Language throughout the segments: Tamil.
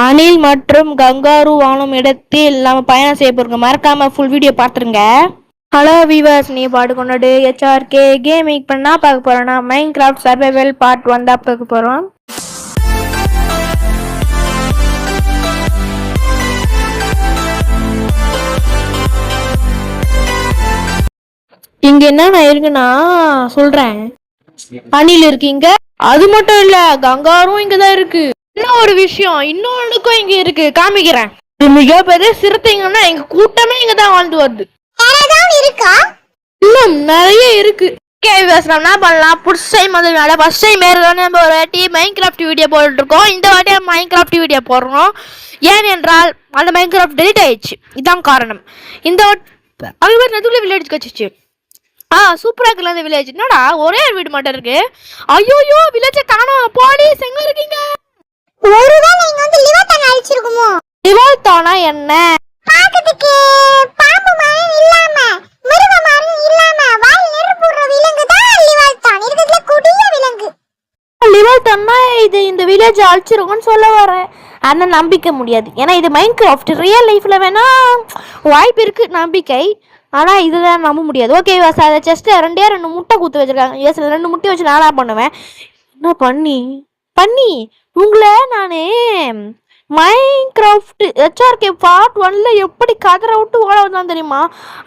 அணில் மற்றும் கங்காரு வாழும் இடத்தில் நம்ம பயணம் செய்ய போறோம். மறக்காம ஃபுல் வீடியோ பார்த்துருங்க. ஹலோ வீவர்ஸ், நீ பாட்டு கொண்டாடு HRK கேமிங் பண்ணா பார்க்க போறோம்னா மைன்கிராஃப்ட் சர்வைவல் பார்ட் 1 தான் பார்க்க போறோம். இங்க என்ன இருக்குன்னா சொல்றேன். அணில் இருக்கீங்க, அது மட்டும் இல்ல கங்காரும் இங்கதான் இருக்கு. இன்னும் ஒரு விஷயம், இன்னொன்னுக்கும் இங்க இருக்கு, காமிக்கிறேன். மிகப்பெரிய சிறுத்தைங்கன்னா எங்க கூட்டமே இங்கதான் வாழ்ந்து வருது. இருக்கா? இன்னும் நிறைய இருக்கு. என்ன பண்ணலாம், ஃபர்ஸ்ட் டைம் நம்ம ஒரு வாட்டி மைன்கிராஃப்ட் வீடியோ போட்டு இருக்கோம். இந்த வாட்டி மைன்கிராஃப்ட் வீடியோ போடுறோம். ஏன் என்றால் அந்த மைன்கிராஃப்ட் டெலிட் ஆயிடுச்சு. இதான் காரணம். இந்த நடுவில் வில்லேஜ் கச்சிச்சு. சூப்பரா இருக்குல்ல அந்த வில்லேஜ். என்னடா ஒரே வீடு மட்டும் இருக்கு. ஐயோ வில்லேஜை காணோம். போலீஸ் எங்க இருக்கீங்க? ஒருவேளை இங்க வந்து லிவால்தான் அழிச்சிருக்குமோ? லிவால்தானா என்ன? பாக்கிறதுக்கு பாம்பு மாதிரி இல்லாம மிருக மாதிரி இல்லாம வாய் நெருப்புற விலங்கு தான் லிவால்தான். இருக்குதுல கொடிய விலங்கு. லிவால்தான்னா இது இந்த வில்லேஜ் அழிச்சிருக்கும்னு சொல்ல வரேன். ஆனா நம்பிக்கை முடியாது. ஏன்னா இது மைன்கிராஃப்ட். ரியல் லைஃப்ல வேணா வாய்ப்பு இருக்கு, நம்பிக்கை. ஆனா இதுதான் நம்ப முடியாது. ஓகே அதை செஸ்ட்ல ரெண்டு முட்டை குத்து வச்சிருக்காங்க. 2 முட்டை வச்சு நானா பண்ணுவேன். என்ன பண்ணி உங்களை நானு மைன்கிராஃப்ட் HRK பார்ட் 1ல எப்படி கதற விட்டு ஓட வந்தான் தெரியுமா?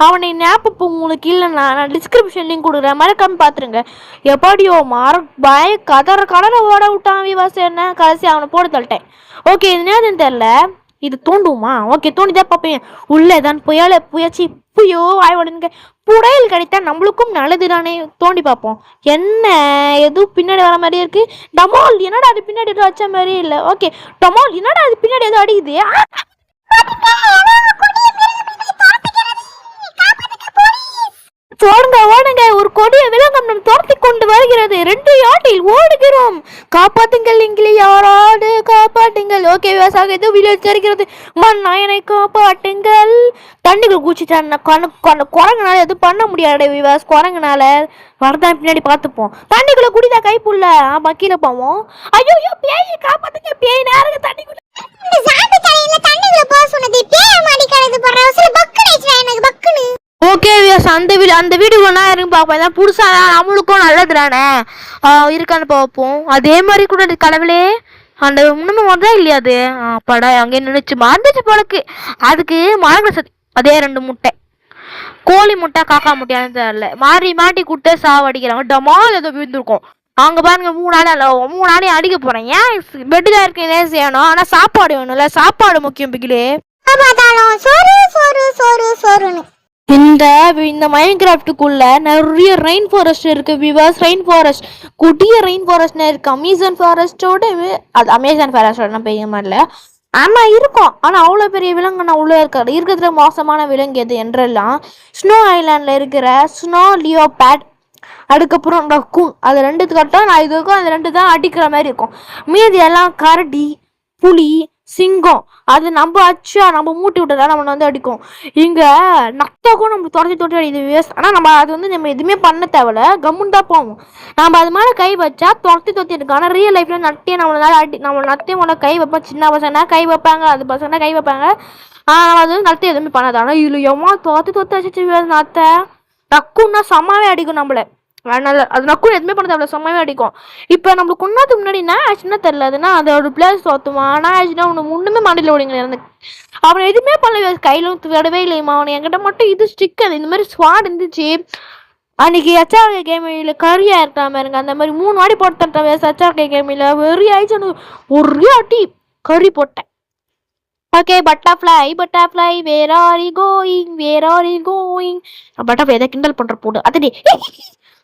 அவனை ஞாபகம் உங்களுக்கு இல்லைன்னா நான் டிஸ்கிரிப்ஷன் லிங்க் கொடுக்குறேன், மறக்காம பாத்துருங்க. எப்படியோ கதற ஓட விட்டான் விவாச. என்ன கடைசி அவனை போட தள்ளிட்டேன். ஓகே இது நேரம் தெரியல, இது தோண்டுமா? ஓகே தோண்டிதான் பார்ப்பேன். உள்ளதான் புயோ ஆய்வாடுங்க. புடையல் கிடைத்தா நம்மளுக்கும் நல்லது தானே. தோண்டி பார்ப்போம். என்ன எதுவும் பின்னாடி வர மாதிரியே இருக்கு. டமால் என்னடா அது பின்னாடி எதுவும் வச்ச மாதிரி இல்லை. ஓகே டமால் என்னடா அது பின்னாடி எதுவும் அடிக்குது. ஓடுங்க, ஒரு கொடிய விலங்கம் நம் துரத்தி கொண்டு வருகிறது. 2 யாட்டில் ஓடுகிறோம். காப்பாத்துங்கள், இங்கிலே யாராடு காப்பாட்டுங்கள். ஓகே விவசாயம் எதுவும் வில்லேஜ் தெரிகிறது. மண்ணாயனை காப்பாட்டுங்கள். தண்ணிக்குள் குச்சிட்டான். குரங்குனால எதுவும் பண்ண முடியாது விவாஸ். குரங்குனால வரதான் பின்னாடி பார்த்துப்போம். தண்ணிக்குள்ள குடிதா கைப்புள்ள. கீழே போவோம். ஐயோ பேய் காப்பாத்துங்க, பேய் நேரம் தண்ணிக்குள்ள. ஓகே அந்த வீடியோ என்ன இருக்கு பார்ப்போம். புதுசா நம்மளுக்கும் நல்லதுதானே இருக்கான்னு பார்ப்போம். அதே மாதிரி கூட கடவுளே அந்த முன்னமே தான் இல்லையா அது படம் அங்கே நினைச்சு மறந்துச்சு போலக்கு. அதுக்கு மரங்களை சத்தி அதே 2 முட்டை, கோழி முட்டை காக்கா முட்டையானு தெரியல, மாட்டி குட்டை சாவடிக்கிறாங்க. டமால் ஏதோ விழுந்துருக்கும். அங்க பாருங்க 3 நாளே அடிக்க போறேன். ஏன் பெட்டுல இருக்கேன் செய்யணும், ஆனா சாப்பாடு வேணும்ல. சாப்பாடு முக்கியம் பிகிலே. இந்த மைன்கிராஃப்டுக்குள்ள நிறைய ரெயின் ஃபாரஸ்ட் இருக்கு விவாஸ். ரெயின் ஃபாரஸ்ட் குட்டிய ரெயின் ஃபாரஸ்ட் இருக்கு. அமேசான் ஃபாரஸ்டோட அது அமேசான் ஃபாரஸ்டோட பெரிய மாதிரில ஆனா இருக்கும். ஆனா அவ்வளவு பெரிய விலங்கு நான் உள்ள இருக்கிறதுல மோசமான விலங்கு எது என்றெல்லாம் ஸ்னோ ஐலாண்ட்ல இருக்கிற ஸ்னோ லியோபேட், அதுக்கப்புறம் ரக்கூன். அது 2 கட்டம் நான் இது இருக்கும். அது 2 தான் அடிக்கிற மாதிரி இருக்கும். மீதி எல்லாம் கரடி, புலி, சிங்கம். அது நம்ம மூட்டி விட்டதா நம்ம வந்து அடிக்கும். இங்க நக்தாக்கும் நம்ம தொடர்ச்சி அடிக்குது வேஸ்ட். ஆனா நம்ம அது வந்து நம்ம எதுவுமே பண்ண தேவையில்ல, கம்முன்னு தான் போவோம். நம்ம அது மேலே கை வச்சா தொத்தி இருக்கு. ஆனா ரியல் லைஃப்ல நட்டியை நம்ம நத்தையும் கை வைப்போம். சின்ன பசங்க கை வைப்பாங்க, அது பசங்க கை வைப்பாங்க. நம்ம அது வந்து நத்தை எதுவுமே பண்ணாது. ஆனா இதுல எவ்வளோ தொத்தி வச்சு நத்தை நக்குன்னா செம்மாவே அடிக்கும் நம்மள. அதனால அது நக்கும் எதுவுமே பண்ண அவ்வளோ செம்மாவே அடிக்கும். இப்போ நம்மளுக்கு கொண்டாதுக்கு முன்னாடி நான் ஆச்சுன்னா தெரியலதுன்னா அதோட பிளேஸ் தோத்துவான். ஆனால் ஆச்சுன்னா உனக்கு ஒன்றுமே மண்டியில் ஓடிங்க இருந்து அவனை எதுவுமே பண்ணல. கையில் விடவே இல்லையம்மா. அவனை என்கிட்ட மட்டும் இது ஸ்டிக்கர் இந்த மாதிரி ஸ்வாட் இருந்துச்சு. அன்னைக்கு HRK கேமில் கரியா இருக்காம இருங்க. அந்த மாதிரி 3 வாடி போட்டு HRK கேமில் வெறி ஆயிடுச்சு. ஒரே அடி கறி போட்டேன். Okay butterfly where are you going. Butterfly எதை கிண்டல் பண்ற போடு அதே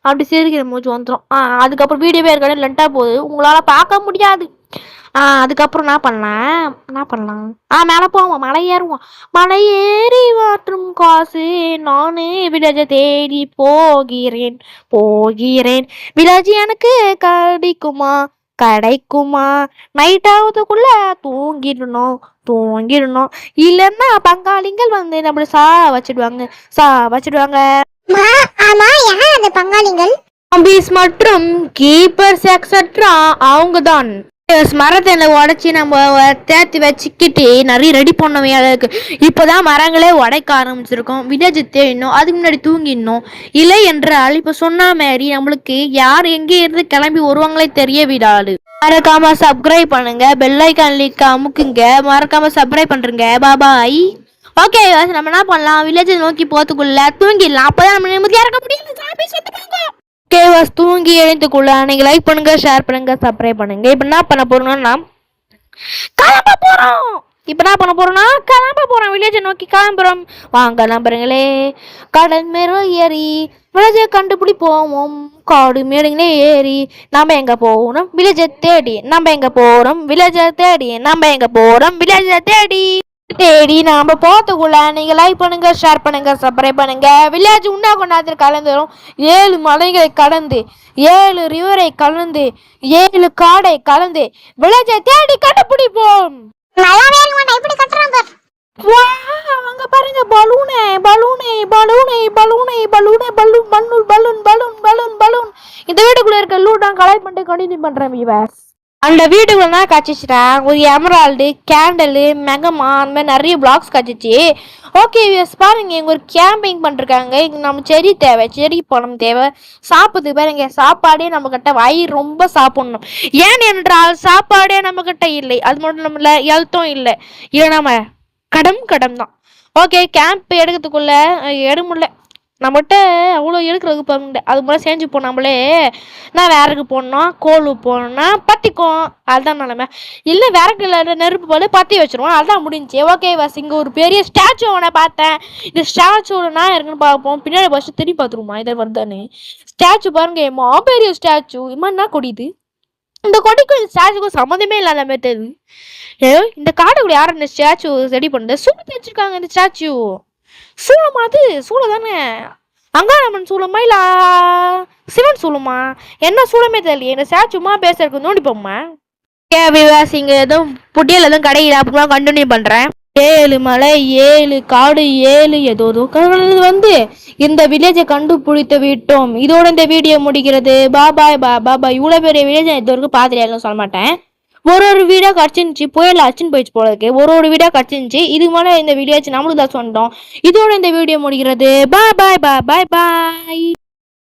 அப்படி சிரிக்கிற மூச்சு வந்துடும். அதுக்கப்புறம் வீடியோவே இருக்காது, லென்ட்டா போகுது, உங்களால பார்க்க முடியாது. அதுக்கப்புறம் என்ன பண்ணலாம் மேலே போவோம், மலை ஏறுவோம். மலை ஏறி மாற்றும் காசு நானே விலஜ தேடி போகிறேன். விலஜி எனக்கு கிடைக்குமா நைட்டாவதுக்குள்ள தூங்கிடணும். இல்லைன்னா பங்காளிகள் வந்து நம்மள சா வச்சிடுவாங்க. பங்காளிகள் மற்றும் கீப்பர்ஸ் எக்ஸெட்ரா அவங்க தான். மரத்தை உடைச்சி நம்ம தேர்த்தி வச்சுக்கிட்டு நிறைய ரெடி பண்ண வேலை இருக்கு. இப்போதான் மரங்களே உடைக்க ஆரம்பிச்சிருக்கோம். வில்லேஜ் தேடணும், அதுக்கு முன்னாடி தூங்கிடணும். இல்லை என்றால் இப்போ சொன்ன மாதிரி நம்மளுக்கு யார் எங்கே இருந்து கிளம்பி வருவாங்களே தெரிய விடாது. மறக்காம சப்ஸ்கிரைப் பண்ணுங்க, பெல் ஐக்கான் லிங்க் அமுக்குங்க, மறக்காம சப்ஸ்கிரைப் பண்றீங்க. பாய். ஓகே நம்ம என்ன பண்ணலாம், வில்லேஜ் நோக்கி போறதுக்குள்ள தூங்கிடலாம். அப்பதான் நம்ம நிம்மதியா இருக்க முடியும். ஓகே தூங்கி எழுந்துக்குள்ள நீங்க லைக் பண்ணுங்க, ஷேர் பண்ணுங்க, சப்ஸ்கிரைப் பண்ணுங்க. இப்போ என்ன பண்ண போறோம்னா கிளம்ப போறோம். இப்போ என்ன பண்ண போறோம்னா கிளம்ப போறோம், வில்லேஜை நோக்கி கிளம்புறோம். வாங்க நம்புறீங்களே. கடல் மேலும் ஏறி வில்லேஜை கண்டுபிடிப்போம். காடு மேடுங்களே ஏறி நம்ம எங்க போகணும், வில்லேஜை தேடி. நம்ம எங்க போறோம், வில்லேஜை தேடி. நம்ம எங்க போறோம், வில்லேஜை தேடி. நாம போறதுக்குள்ள நீங்க லைக் பண்ணுங்க, ஷேர் பண்ணுங்க, சப்ஸ்கிரைப் பண்ணுங்க. வில்லேஜ் உண்டா கொண்டாந்து கலந்துரும். 7 மலைகளை கடந்து, 7 ரிவரை கலந்து, 7 காடை கலந்து வில்லேஜை தேடி கண்டுபிடிப்போம். அங்க பாருங்க, பலூனே பலூனே பலூனே பலூனே பலூனே balloon balloon balloon balloon balloon balloon. இந்த வீட்டுக்குள்ள இருக்க லூட்டான் கலெக்ட் பண்ணிட்டு கண்டினியூ பண்றேன். அந்த வீடுகள்னா காய்ச்சிச்சுட்டா ஒரு எமரால்டு, கேண்டலு, மெகமா, அந்த மாதிரி நிறைய பிளாக்ஸ் காய்ச்சிச்சு. ஓகே பாருங்க, இங்கே ஒரு கேம்பிங் பண்ணிருக்காங்க. இங்கே நம்ம செடி தேவை, செடி பழம் தேவை, சாப்பிடுது பாருங்க. சாப்பாடே நம்ம கிட்ட வயிறு ரொம்ப சாப்பிடணும். ஏன் என்றால் சாப்பாடே நம்ம கிட்ட இல்லை, அது மட்டும் நம்மள ஹெல்த்தும் இல்லை. இல்லை நம்ம கடம் தான். ஓகே கேம்ப் எடுக்கிறதுக்குள்ள எடுமுல்ல நம்மகிட்ட அவ்வளோ எடுக்கிறதுக்கு போக, அது மாதிரி செஞ்சு போனாமலே நான் விறகு போடணும், கோல் போடணும்னா பற்றிக்கும். அதுதான் நிலமை. இல்லை விறகுல நெருப்பு போல பற்றி வச்சுருவோம், அதுதான் முடிஞ்சு. ஓகே இங்கே ஒரு பெரிய ஸ்டாச்சு ஒன்று பார்த்தேன். இந்த ஸ்டாச்சுவில் நான் இருக்குன்னு பார்ப்போம். பின்னாடி பஸ் திரும்பி பார்த்துருமா இதை வருதானே. ஸ்டாச்சு பாருங்க, எம்மா பெரிய ஸ்டாச்சு. இம்மா என்ன கொடிது, இந்த கொடிக்கும் இந்த ஸ்டாச்சுக்கும் சம்மந்தமே இல்லாத மாதிரி தெரியுது. இந்த காடுக்குள்ள யாரும் இந்த ஸ்டாச்சு ரெடி பண்ணுறது சூடு வச்சுருக்காங்க. இந்த ஸ்டாச்சு சூளமா, அது சூளை தானே. அங்காரம்மன் சூளமா இல்ல சிவன் சூளமா, என்ன சூளமே தெரியலையே. இந்த ஸ்டாச்சுமா பேசுறதுக்கு நோண்டிப்போம்மா. இங்க எதுவும் புட்டியல் எதுவும் கிடையாது, அப்புறமா கண்டினியூ பண்றேன். 7 மலை, 7 காடு, 7 ஏதோ வந்து இந்த வில்லேஜை கண்டுபிடித்து விட்டோம். இதோட இந்த வீடியோ முடிக்கிறது. பாபாய் பாபாய். இவ்வளவு பெரிய வில்லேஜ் இது வரைக்கும் பார்த்துட்டு சொல்ல மாட்டேன். ஒரு வீடியோ கடிச்சிருந்துச்சு, புயல் அச்சுன்னு போயிடுச்சு போல இருக்கு. ஒரு வீடியோ கடிச்சிருந்துச்சு. இதுக்கு மேலே இந்த வீடியோ நம்மளுக்கு தான் சொன்னோம். இதோட இந்த வீடியோ முடிக்கிறது. பாய் பாய் பாய் பாய் பாய்.